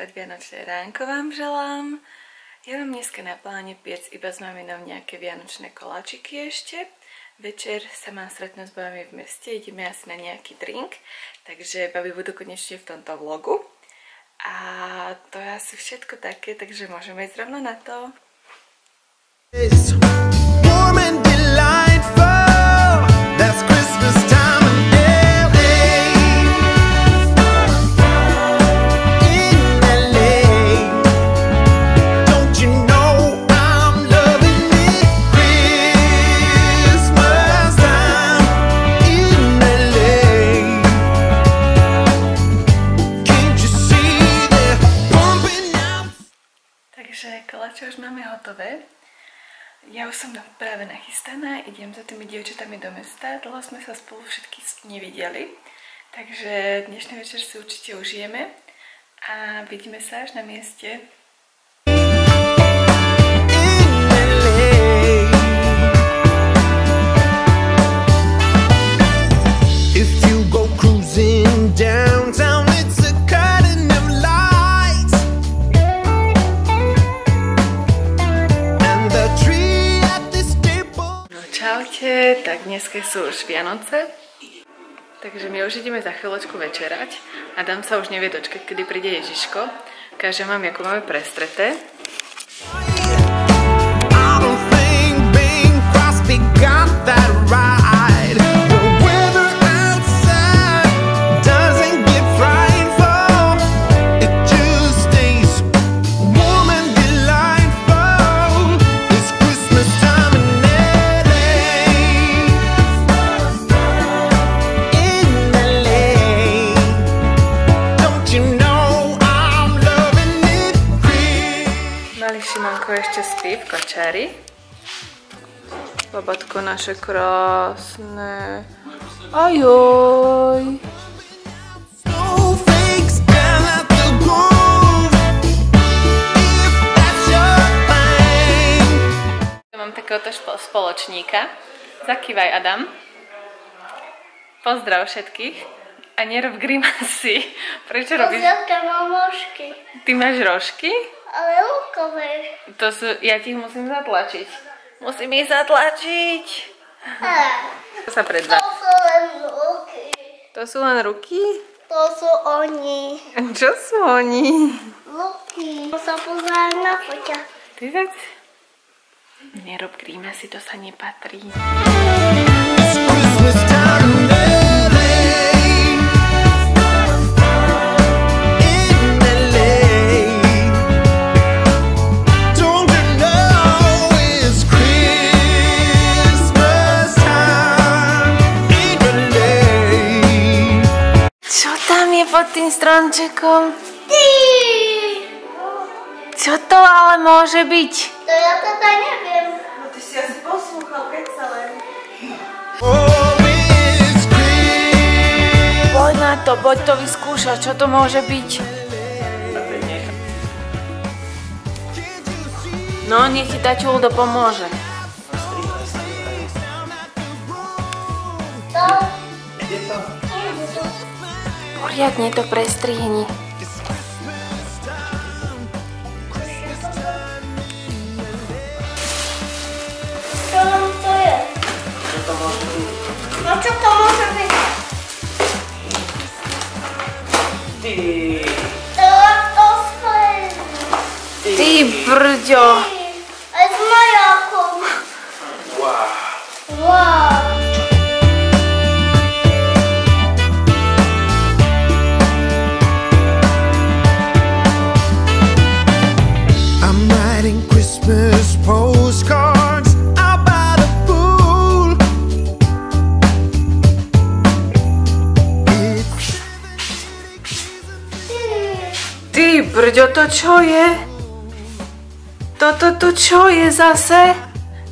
predvianočné ránko vám želám. Ja mám dneska na pláne piec iba s maminou nejaké vianočné koláčiky ešte. Večer sa mám stretnúť s babami v meste, ideme asi na nejaký drink, takže babi budú konečne v tomto vlogu. A to je asi všetko také, takže môžeme ísť rovno na to. Koláče už máme hotové. Ja už som práve nachystaná, idem za tými dievčatami do mesta. Dlho sme sa spolu všetky nevideli, takže dnešný večer si určite užijeme a vidíme sa až na mieste. Tak dneska sú už Vianoce, takže my už ideme za chvíľočku večerať. Adam sa už nevie dočkať, kedy príde Ježiško. Každá mám, ako máme prestreté. Ešte spí v kočári. Babatko naše krásne. Ajoj. Mám takéhoto spoločníka. Zakývaj, Adam. Pozdrav všetkých. A nerob grimasy. Prečo robíš? Mám rožky. Ty máš rožky? Ale lukové. To sú, ja ti ich musím zatlačiť. Musím ich zatlačiť. To sa predzva. To sú len ruky. To sú len ruky? To sú oni. Čo sú oni? Ruky. To sa pozerám na foťa. Ty tak? Nerob grimasy, to sa nepatrí. Pod tým stromčekom. Ty! Čo to ale môže byť? To ja teda neviem. No ty si asi poslúchal, keď sa len. Poď na to, poď to vyskúšať, čo to môže byť. No, nech ti tačuldo pomôže. To? Poriadne to prestrihni. Čo to je? Čo to môže byť? No čo to môže byť? Ty. To spojím. Ty brďo. Aj s majákom. Wow. Wow. Christmas postcards out by the pool. Ty brďo, to čo je? Toto čo je zase?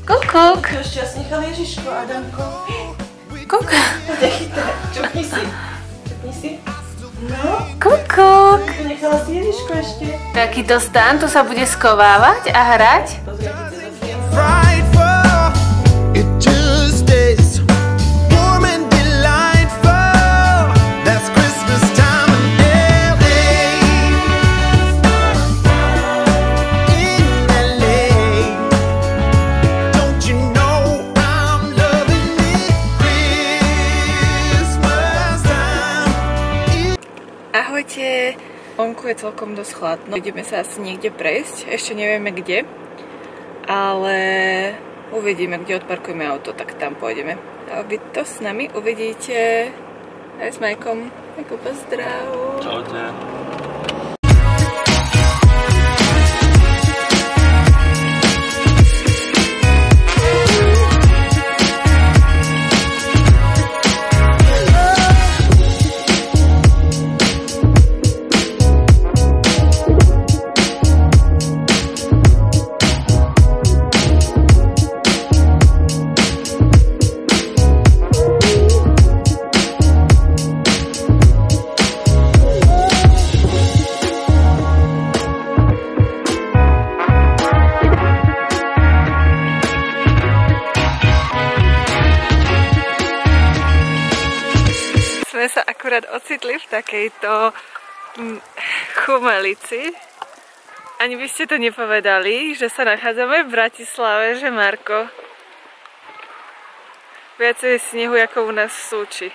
Kukuk. To šťastný nechal Ježiško, Adamko. Kukuk. Čupni si. Čupni si. No. Kukuk. To nechala si Ježiško ešte. Takýto stan, tu sa bude skovávať a hrať. It just is warm and delightful. That's Christmas time in LA. Vonku je celkom dosť chladno. Ideme sa asi niekde prejsť, ešte nevieme kde, ale uvidíme, kde odparkujeme auto, tak tam pôjdeme. A vy to s nami uvidíte aj s Majkom. Majko, pozdrav. Čaute. Sme sa akurát ocitli v takejto chumelici. Ani by ste to nepovedali, že sa nachádzame v Bratislave, že Marko? Viacej snehu ako u nás v Súči.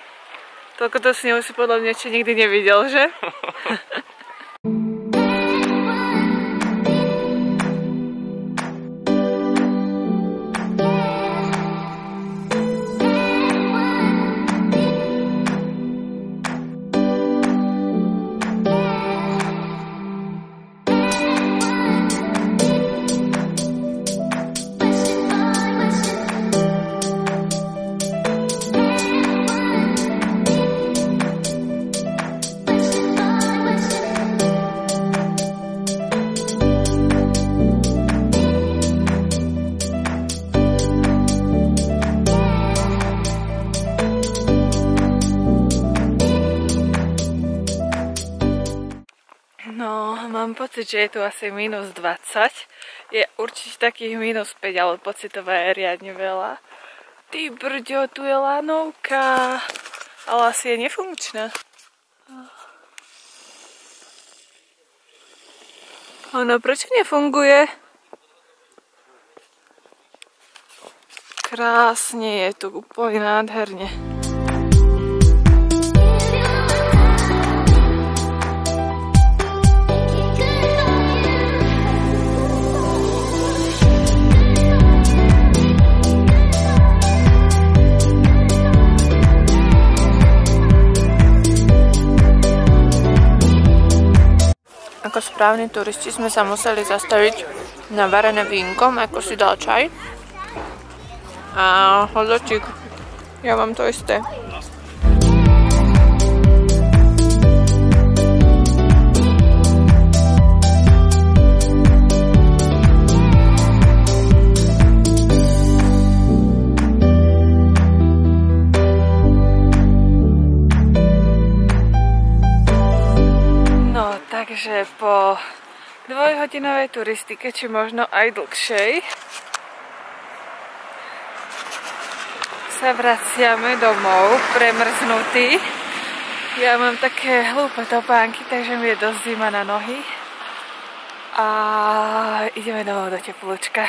Toľko to snehu si podľa mňa ešte nikdy nevidel, že? No, mám pocit, že je tu asi minus 20. Je určite takých minus 5, ale pocitová je riadne veľa. Ty brďo, tu je lanovka. Ale asi je nefunkčná. Ono, prečo nefunguje? Krásne je tu, úplne nádherne. Ako správni turisti sme sa museli zastaviť na varené vínko, ako si dal čaj. A hodočík, ja mám to isté. Takže po dvojhodinovej turistike, či možno aj dlhšej, sa vraciame domov, premrznutí. Ja mám také hlúpe topánky, takže mi je dosť zima na nohy. A ideme domov do teplúčka.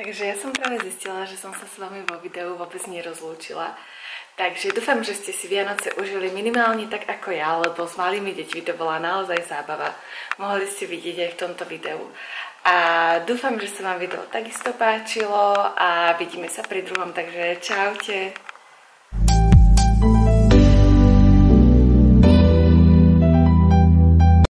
Takže ja som práve zistila, že som sa s vami vo videu vôbec nerozlúčila. Takže dúfam, že ste si Vianoce užili minimálne tak ako ja, lebo s malými deťmi to bola naozaj zábava. Mohli ste vidieť aj v tomto videu. A dúfam, že sa vám video takisto páčilo a vidíme sa pri druhom, takže čaute.